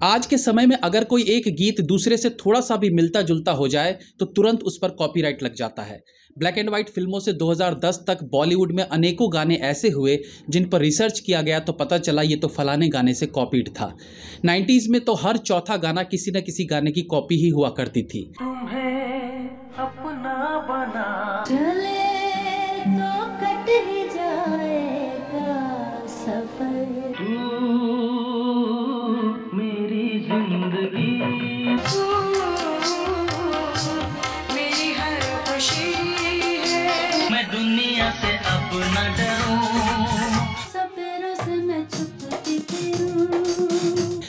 आज के समय में अगर कोई एक गीत दूसरे से थोड़ा सा भी मिलता जुलता हो जाए तो तुरंत उस पर कॉपीराइट लग जाता है। ब्लैक एंड व्हाइट फिल्मों से 2010 तक बॉलीवुड में अनेकों गाने ऐसे हुए जिन पर रिसर्च किया गया तो पता चला ये तो फलाने गाने से कॉपीड था। 90s में तो हर चौथा गाना किसी न किसी गाने की कॉपी ही हुआ करती थी। तुम्हें अपना बना चले तो कट ही जाएगा सफर। मेरी जिंदगी मेरी हर खुशी है। मैं दुनिया से अब न डरूं, सपेरों से मैं छुपती फिरूं।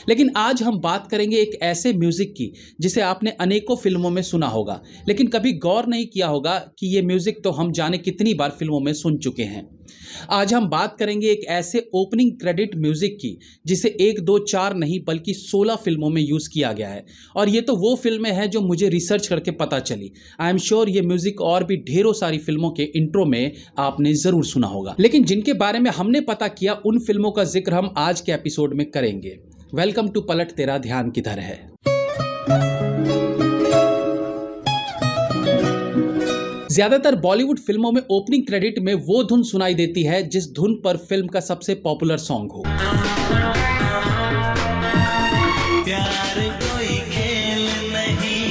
लेकिन आज हम बात करेंगे एक ऐसे म्यूजिक की जिसे आपने अनेकों फिल्मों में सुना होगा, लेकिन कभी गौर नहीं किया होगा कि ये म्यूजिक तो हम जाने कितनी बार फिल्मों में सुन चुके हैं। आज हम बात करेंगे एक ऐसे ओपनिंग क्रेडिट म्यूजिक की जिसे 1, 2, 4 नहीं बल्कि 16 फिल्मों में यूज़ किया गया है। और ये तो वो फिल्में हैं जो मुझे रिसर्च करके पता चली। आई एम श्योर ये म्यूजिक और भी ढेरों सारी फिल्मों के इंट्रो में आपने ज़रूर सुना होगा, लेकिन जिनके बारे में हमने पता किया उन फिल्मों का जिक्र हम आज के एपिसोड में करेंगे। वेलकम टू पलट तेरा ध्यान किधर है। ज्यादातर बॉलीवुड फिल्मों में ओपनिंग क्रेडिट में वो धुन सुनाई देती है जिस धुन पर फिल्म का सबसे पॉपुलर सॉन्ग हो। प्यार कोई खेल नहीं।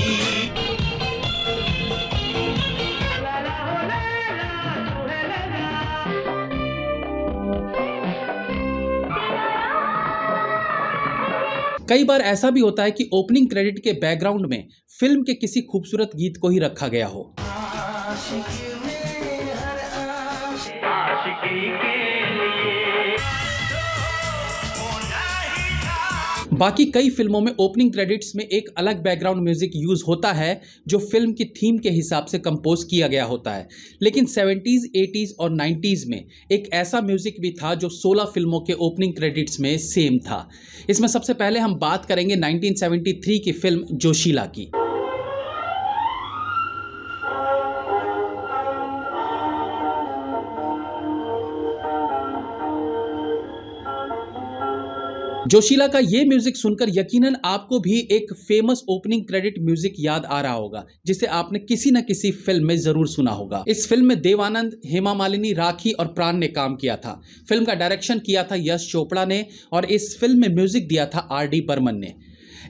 कई बार ऐसा भी होता है कि ओपनिंग क्रेडिट के बैकग्राउंड में फिल्म के किसी खूबसूरत गीत को ही रखा गया हो। आशिकी में हर आशिकी के लिए बाकी कई फिल्मों में ओपनिंग क्रेडिट्स में एक अलग बैकग्राउंड म्यूजिक यूज होता है जो फिल्म की थीम के हिसाब से कंपोज किया गया होता है। लेकिन 70s, 80s और 90s में एक ऐसा म्यूजिक भी था जो 16 फिल्मों के ओपनिंग क्रेडिट्स में सेम था। इसमें सबसे पहले हम बात करेंगे 1973 की फिल्म जोशीला की। जोशीला का ये म्यूजिक सुनकर यकीनन आपको भी एक फेमस ओपनिंग क्रेडिट म्यूजिक याद आ रहा होगा जिसे आपने किसी न किसी फिल्म में जरूर सुना होगा। इस फिल्म में देव आनंद, हेमा मालिनी, राखी और प्राण ने काम किया था। फिल्म का डायरेक्शन किया था यश चोपड़ा ने और इस फिल्म में म्यूजिक दिया था R.D. बर्मन ने।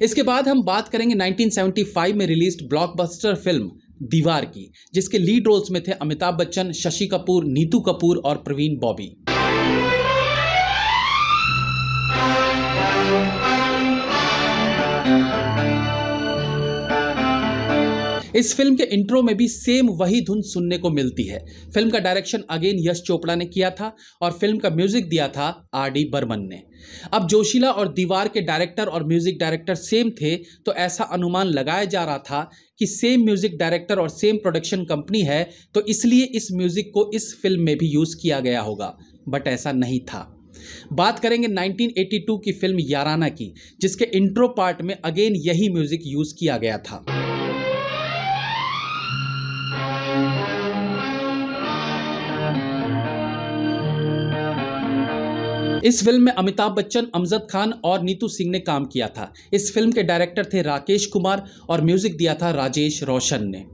इसके बाद हम बात करेंगे 1975 में रिलीज्ड ब्लॉकबस्टर फिल्म दीवार की, जिसके लीड रोल्स में थे अमिताभ बच्चन, शशि कपूर, नीतू कपूर और प्रवीण बॉबी। इस फिल्म के इंट्रो में भी सेम वही धुन सुनने को मिलती है। फिल्म का डायरेक्शन अगेन यश चोपड़ा ने किया था और फिल्म का म्यूजिक दिया था R.D. बर्मन ने। अब जोशीला और दीवार के डायरेक्टर और म्यूजिक डायरेक्टर सेम थे तो ऐसा अनुमान लगाया जा रहा था कि सेम म्यूजिक डायरेक्टर और सेम प्रोडक्शन कंपनी है तो इसलिए इस म्यूजिक को इस फिल्म में भी यूज किया गया होगा, बट ऐसा नहीं था। बात करेंगे 1982 की फिल्म याराना की, जिसके इंट्रो पार्ट में अगेन यही म्यूजिक यूज किया गया था। इस फिल्म में अमिताभ बच्चन, अमजद खान और नीतू सिंह ने काम किया था। इस फिल्म के डायरेक्टर थे राकेश कुमार और म्यूजिक दिया था राजेश रोशन ने।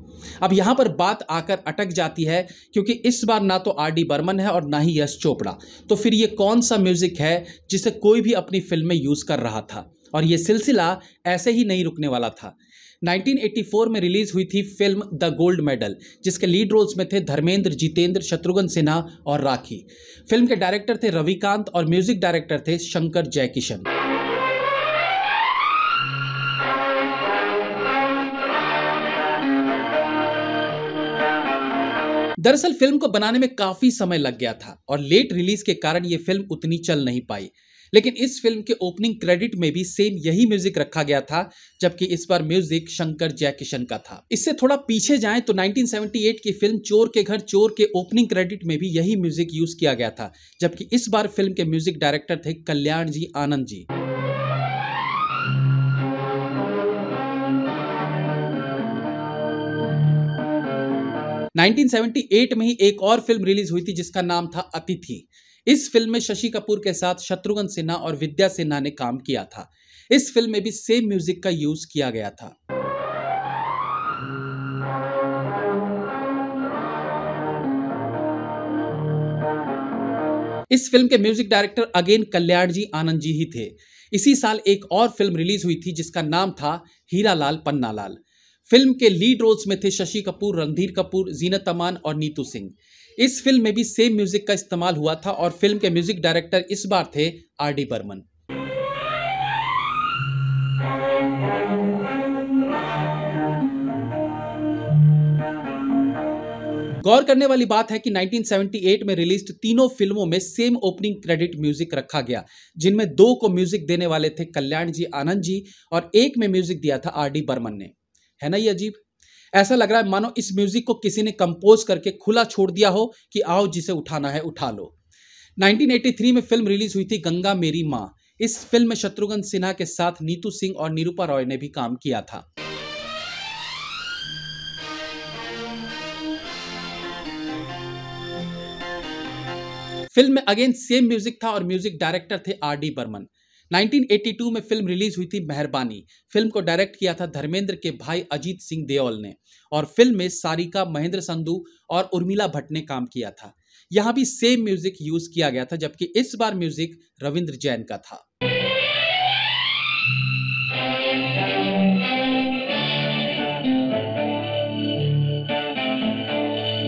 अब यहाँ पर बात आकर अटक जाती है क्योंकि इस बार ना तो R.D. बर्मन है और ना ही यश चोपड़ा, तो फिर ये कौन सा म्यूजिक है जिसे कोई भी अपनी फिल्म में यूज कर रहा था। और ये सिलसिला ऐसे ही नहीं रुकने वाला था। 1984 में रिलीज हुई थी फिल्म द गोल्ड मेडल, जिसके लीड रोल्स में थे धर्मेंद्र, जितेंद्र, शत्रुघ्न सिन्हा और राखी। फिल्म के डायरेक्टर थे रविकांत और म्यूजिक डायरेक्टर थे शंकर जयकिशन। दरअसल फिल्म को बनाने में काफी समय लग गया था और लेट रिलीज के कारण यह फिल्म उतनी चल नहीं पाई। लेकिन इस फिल्म के ओपनिंग क्रेडिट में भी सेम यही म्यूजिक रखा गया था, जबकि इस बार म्यूजिक शंकर जयकिशन का था। इससे थोड़ा पीछे जाएं तो 1978 की फिल्म चोर के घर चोर के ओपनिंग क्रेडिट में भी यही म्यूजिक यूज किया गया था, जबकि इस बार फिल्म के म्यूजिक डायरेक्टर थे कल्याण जी आनंद जी। (1978) में ही एक और फिल्म रिलीज हुई थी जिसका नाम था अतिथि। इस फिल्म में शशि कपूर के साथ शत्रुघ्न सिन्हा और विद्या सिन्हा ने काम किया था। इस फिल्म में भी सेम म्यूजिक का यूज किया गया था। इस फिल्म के म्यूजिक डायरेक्टर अगेन कल्याण जी आनंद जी ही थे। इसी साल एक और फिल्म रिलीज हुई थी जिसका नाम था हीरा लाल पन्ना लाल। फिल्म के लीड रोल्स में थे शशि कपूर, रणधीर कपूर, जीनत अमान और नीतू सिंह। इस फिल्म में भी सेम म्यूजिक का इस्तेमाल हुआ था और फिल्म के म्यूजिक डायरेक्टर इस बार थे आर.डी. बर्मन। गौर करने वाली बात है कि 1978 में रिलीज तीनों फिल्मों में सेम ओपनिंग क्रेडिट म्यूजिक रखा गया, जिनमें 2 को म्यूजिक देने वाले थे कल्याण जी आनंद जी और एक में म्यूजिक दिया था आर.डी. बर्मन ने। है ना ये अजीब? ऐसा लग रहा है मानो इस म्यूजिक को किसी ने कंपोज करके खुला छोड़ दिया हो कि आओ जिसे उठाना है उठा लो। 1983 में फिल्म रिलीज हुई थी गंगा मेरी माँ। इस फिल्म में शत्रुघ्न सिन्हा के साथ नीतू सिंह और निरूपा रॉय ने भी काम किया था। फिल्म में अगेन सेम म्यूजिक था और म्यूजिक डायरेक्टर थे आर.डी. बर्मन। 1982 में फिल्म रिलीज हुई थी मेहरबानी। फिल्म को डायरेक्ट किया था धर्मेंद्र के भाई अजीत सिंह देओल ने और फिल्म में सारिका, महेंद्र संधू और उर्मिला भट्ट ने काम किया था। यहाँ भी सेम म्यूजिक यूज किया गया था, जबकि इस बार म्यूजिक रविंद्र जैन का था।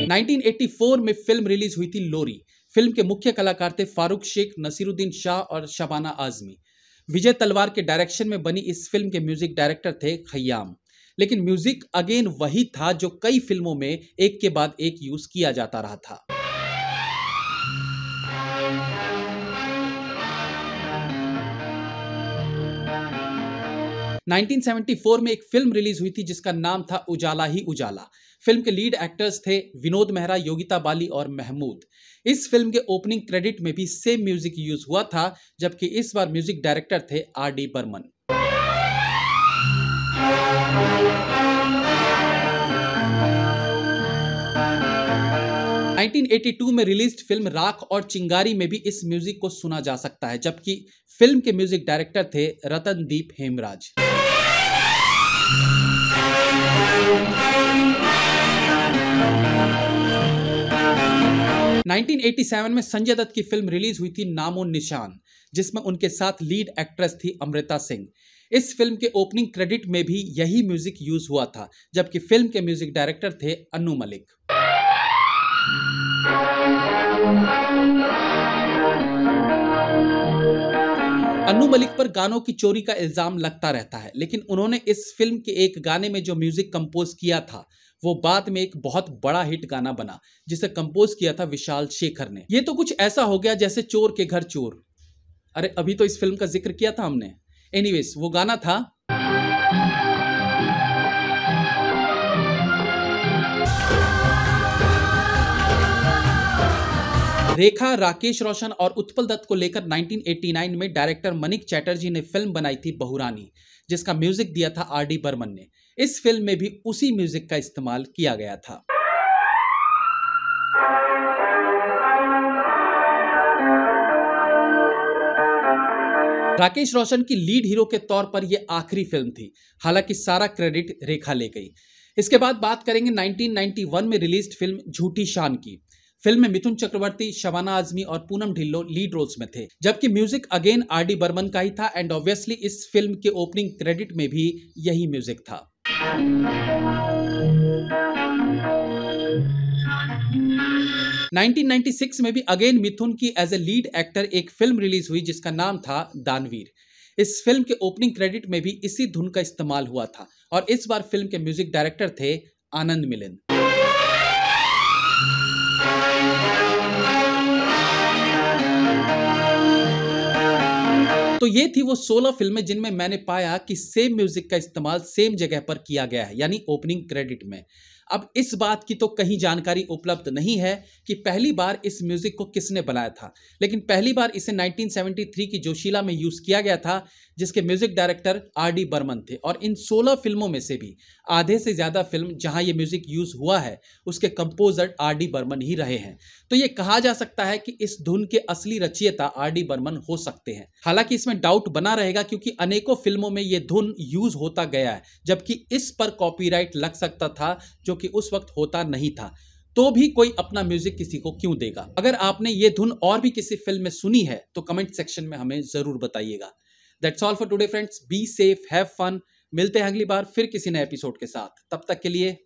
– 1984 में फिल्म रिलीज हुई थी लोरी। फिल्म के मुख्य कलाकार थे फारूक शेख, नसीरुद्दीन शाह और शबाना आजमी। विजय तलवार के डायरेक्शन में बनी इस फिल्म के म्यूजिक डायरेक्टर थे खय्याम। लेकिन म्यूजिक अगेन वही था जो कई फिल्मों में एक के बाद एक यूज किया जाता रहा था। – 1974 में एक फिल्म रिलीज हुई थी जिसका नाम था उजाला ही उजाला। फिल्म के लीड एक्टर्स थे विनोद मेहरा, योगिता बाली और महमूद। इस फिल्म के ओपनिंग क्रेडिट में भी सेम म्यूजिक यूज हुआ था, जबकि इस बार म्यूजिक डायरेक्टर थे आर.डी. बर्मन। – 1982 में रिलीज्ड फिल्म राख और चिंगारी में भी इस म्यूजिक को सुना जा सकता है, जबकि फिल्म के म्यूजिक डायरेक्टर थे रतनदीप हेमराज। – 1987 में संजय दत्त की फिल्म रिलीज हुई थी नामो निशान, जिसमें उनके साथ लीड एक्ट्रेस थी अमृता सिंह। इस फिल्म के ओपनिंग क्रेडिट में भी यही म्यूजिक यूज हुआ था, जबकि फिल्म के म्यूजिक डायरेक्टर थे अन्नू मलिक। अन्नू मलिक पर गानों की चोरी का इल्जाम लगता रहता है, लेकिन उन्होंने इस फिल्म के एक गाने में जो म्यूजिक कंपोज किया था वो बाद में एक बहुत बड़ा हिट गाना बना, जिसे कंपोज किया था विशाल शेखर ने। ये तो कुछ ऐसा हो गया जैसे चोर के घर चोर। अरे अभी तो इस फिल्म का जिक्र किया था हमने। एनीवेज, वो गाना था रेखा। राकेश रोशन और उत्पल दत्त को लेकर 1989 में डायरेक्टर मनिक चैटर्जी ने फिल्म बनाई थी बहुरानी, जिसका म्यूजिक दिया था आर.डी. बर्मन ने। इस फिल्म में भी उसी म्यूजिक का इस्तेमाल किया गया था। राकेश रोशन की लीड हीरो के तौर पर यह आखिरी फिल्म थी, हालांकि सारा क्रेडिट रेखा ले गई। इसके बाद बात करेंगे 1991 में रिलीज्ड फिल्म झूठी शान की। फिल्म में मिथुन चक्रवर्ती, शबाना आजमी और पूनम ढिल्लो लीड रोल्स में थे, जबकि म्यूजिक अगेन आर.डी. बर्मन का ही था एंड ऑब्वियसली इस फिल्म के ओपनिंग क्रेडिट में भी यही म्यूजिक था। – 1996 में भी अगेन मिथुन की एज ए लीड एक्टर एक फिल्म रिलीज हुई जिसका नाम था दानवीर। इस फिल्म के ओपनिंग क्रेडिट में भी इसी धुन का इस्तेमाल हुआ था और इस बार फिल्म के म्यूजिक डायरेक्टर थे आनंद मिलिंद। तो ये थी वो 16 फिल्में जिनमें मैंने पाया कि सेम म्यूजिक का इस्तेमाल सेम जगह पर किया गया है, यानी ओपनिंग क्रेडिट में। अब इस बात की तो कहीं जानकारी उपलब्ध नहीं है कि पहली बार इस म्यूजिक को किसने बनाया था, लेकिन पहली बार इसे 1973 की जोशीला में यूज किया गया था, जिसके म्यूजिक डायरेक्टर R.D. बर्मन थे। और इन 16 फिल्मों में से भी आधे से ज्यादा फिल्म जहां ये म्यूजिक यूज हुआ है उसके कंपोजर R.D. बर्मन ही रहे हैं। तो ये कहा जा सकता है कि इस धुन के असली रचयिता R.D. बर्मन हो सकते हैं। हालांकि इसमें डाउट बना रहेगा क्योंकि अनेकों फिल्मों में ये धुन यूज होता गया है, जबकि इस पर कॉपीराइट लग सकता था जो कि उस वक्त होता नहीं था। तो भी कोई अपना म्यूजिक किसी को क्यों देगा। अगर आपने ये धुन और भी किसी फिल्म में सुनी है तो कमेंट सेक्शन में हमें जरूर बताइएगा। That's all for today friends, be safe, have fun. मिलते हैं अगली बार फिर किसी नए एपिसोड के साथ, तब तक के लिए